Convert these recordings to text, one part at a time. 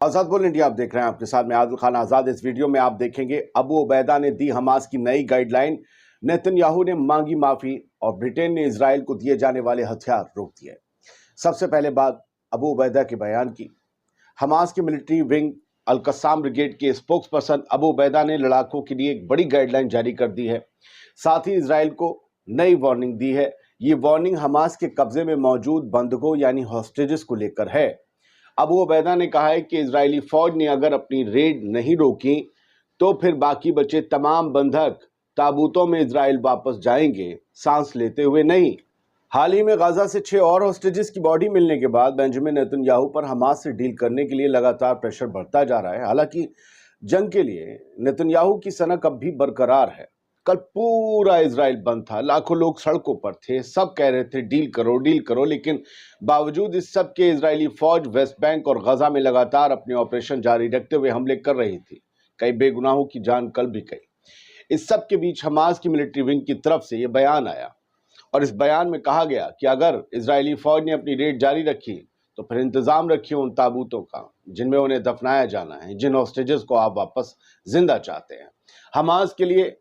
आजाद बोल इंडिया आप देख रहे हैं, आपके साथ में आदिल खान आजाद। इस वीडियो में आप देखेंगे अबू उबैदा ने दी हमास की नई गाइडलाइन, नेतन्याहू ने मांगी माफी और ब्रिटेन ने इजराइल को दिए जाने वाले हथियार रोक दिए। सबसे पहले बात अबू उबैदा के बयान की। हमास के मिलिट्री विंग अल कस्साम ब्रिगेड के स्पोक्स पर्सन अबू उबैदा ने लड़ाकों के लिए एक बड़ी गाइडलाइन जारी कर दी है। साथ ही इजराइल को नई वार्निंग दी है। ये वार्निंग हमास के कब्जे में मौजूद बंधकों यानी हॉस्टेजेस को लेकर है। अबू उबैदा ने कहा है कि इजरायली फौज ने अगर अपनी रेड नहीं रोकी तो फिर बाकी बचे तमाम बंधक ताबूतों में इजराइल वापस जाएंगे, सांस लेते हुए नहीं। हाल ही में गाजा से 6 और हॉस्टेजेस की बॉडी मिलने के बाद बेंजामिन नेतन्याहू पर हमास से डील करने के लिए लगातार प्रेशर बढ़ता जा रहा है। हालांकि जंग के लिए नेतन्याहू की सनक अब भी बरकरार है। कल पूरा इजराइल बंद था, लाखों लोग सड़कों पर थे, सब कह रहे थे डील करो, लेकिन बावजूद इस सब के इजरायली फौज वेस्ट बैंक और गजा में लगातार अपने ऑपरेशन जारी रखते हुए हमले कर रही थी। कई बेगुनाहों की जान कल भी गई। इस सब के बीच हमास की मिलिट्री विंग की तरफ से यह बयान आया और इस बयान में कहा गया कि अगर इजरायली फौज ने अपनी रेड जारी रखी तो फिर इंतजाम रखिए उन ताबूतों का जिनमें उन्हें दफनाया जाना है, जिन हॉस्टेजेस को आप वापस जिंदा चाहते हैं। हमास के लिए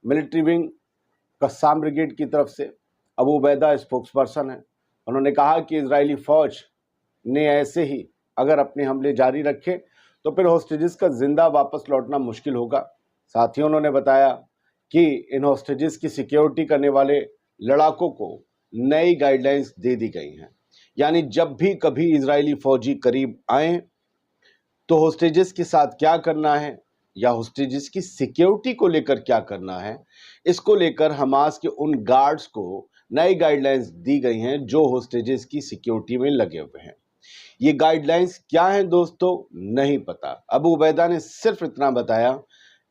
मिलिट्री विंग कस्साम ब्रिगेड की तरफ से अबू उबैदा स्पोक्स पर्सन है। उन्होंने कहा कि इजरायली फौज ने ऐसे ही अगर अपने हमले जारी रखे तो फिर हॉस्टेजेस का जिंदा वापस लौटना मुश्किल होगा। साथ ही उन्होंने बताया कि इन हॉस्टेजेस की सिक्योरिटी करने वाले लड़ाकों को नई गाइडलाइंस दे दी गई हैं, यानी जब भी कभी इजरायली फौजी करीब आए तो हॉस्टेजेस के साथ क्या करना है या हॉस्टेजेस की सिक्योरिटी को लेकर क्या करना है, इसको लेकर हमास के उन गार्ड्स को नई गाइडलाइंस दी गई हैं जो हॉस्टेजेस की सिक्योरिटी में लगे हुए हैं। ये गाइडलाइंस क्या हैं दोस्तों, नहीं पता। अबू उबैदा ने सिर्फ इतना बताया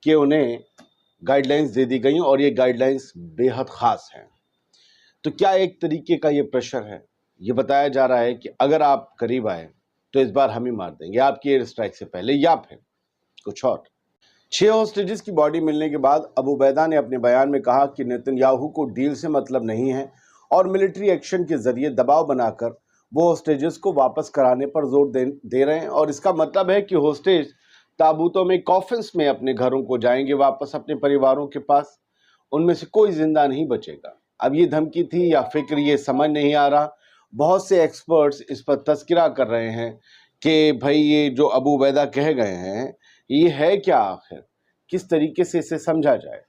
कि उन्हें गाइडलाइंस दे दी गई और ये गाइडलाइंस बेहद खास हैं। तो क्या एक तरीके का ये प्रेशर है? ये बताया जा रहा है कि अगर आप करीब आए तो इस बार हम ही मार देंगे आपकी एयर स्ट्राइक से पहले, या फिर कुछ और। 6 हॉस्टेजेस की बॉडी मिलने के बाद अबू उबैदा ने अपने बयान में कहा कि नेतन्याहू को डील से मतलब नहीं है और मिलिट्री एक्शन के जरिए दबाव बनाकर वो हॉस्टेजेस को वापस कराने पर जोर दे रहे हैं। और इसका मतलब है कि हॉस्टेज ताबूतों में, कॉफिन्स में अपने घरों को जाएंगे वापस अपने परिवारों के पास। उनमें से कोई जिंदा नहीं बचेगा। अब ये धमकी थी या फिक्र, ये समझ नहीं आ रहा। बहुत से एक्सपर्ट्स इस पर तस्करा कर रहे हैं कि भाई ये जो अबू उबैदा कह गए हैं ये है क्या, आखिर किस तरीके से इसे समझा जाए।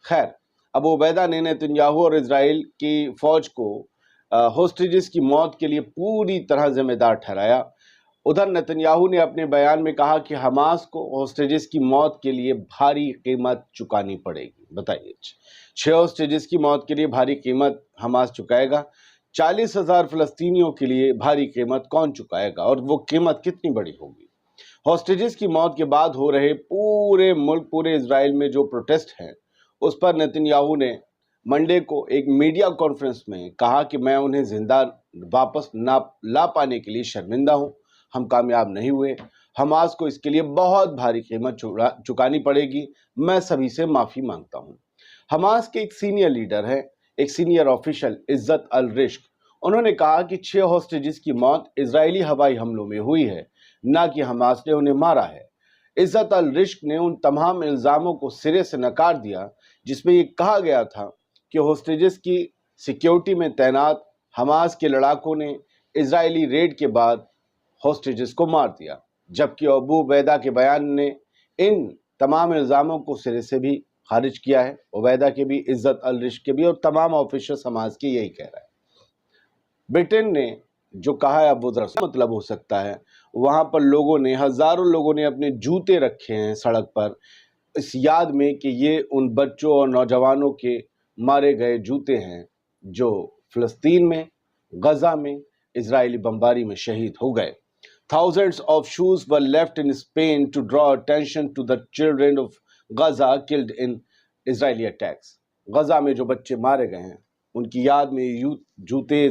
खैर, अबू उबैदा ने नेतन्याहू और इजराइल की फौज को हॉस्टेजेस की मौत के लिए पूरी तरह जिम्मेदार ठहराया। उधर नेतन्याहू ने अपने बयान में कहा कि हमास को हॉस्टेजेस की मौत के लिए भारी कीमत चुकानी पड़ेगी। बताइए, 6 हॉस्टेजेस की मौत के लिए भारी कीमत हमास चुकाएगा। 40,000 फलस्तीनियों के लिए भारी कीमत कौन चुकाएगा और वो कीमत कितनी बड़ी होगी? हॉस्टेजेस की मौत के बाद हो रहे पूरे मुल्क, पूरे इजराइल में जो प्रोटेस्ट हैं उस पर नेतन्याहू ने मंडे को एक मीडिया कॉन्फ्रेंस में कहा कि मैं उन्हें जिंदा वापस ना ला पाने के लिए शर्मिंदा हूं। हम कामयाब नहीं हुए। हमास को इसके लिए बहुत भारी कीमत चुकानी पड़ेगी। मैं सभी से माफी मांगता हूं। हमास के एक सीनियर लीडर हैं, एक सीनियर ऑफिशियल इज्जत अल रिश्क, उन्होंने कहा कि 6 हॉस्टेजेस की मौत इजरायली हवाई हमलों में हुई है, ना कि हमास ने उन्हें मारा है। इज्जत अल रिश्क ने उन तमाम इल्जामों को सिरे से नकार दिया जिसमें ये कहा गया था कि हॉस्टेजेस की सिक्योरिटी में तैनात हमास के लड़ाकों ने इजरायली रेड के बाद हॉस्टेजेस को मार दिया, जबकि अबू उबैदा के बयान ने इन तमाम इल्जामों को सिरे से भी खारिज किया है। उबैदा के भी, इज्जत अल रिश्क के भी और तमाम ऑफिशियल समाज के यही कह रहा है। ब्रिटेन ने जो कहा है अब वो जरा मतलब हो सकता है, वहां पर लोगों ने, हजारों लोगों ने अपने जूते रखे हैं सड़क पर इस याद में कि ये उन बच्चों और नौजवानों के मारे गए जूते हैं जो फिलिस्तीन में, गजा में इजरायली बमबारी में शहीद हो गए। Thousands of shoes were left in Spain to draw attention to the children of Gaza killed in Israeli attacks. गजा में जो बच्चे मारे गए हैं उनकी याद में जूते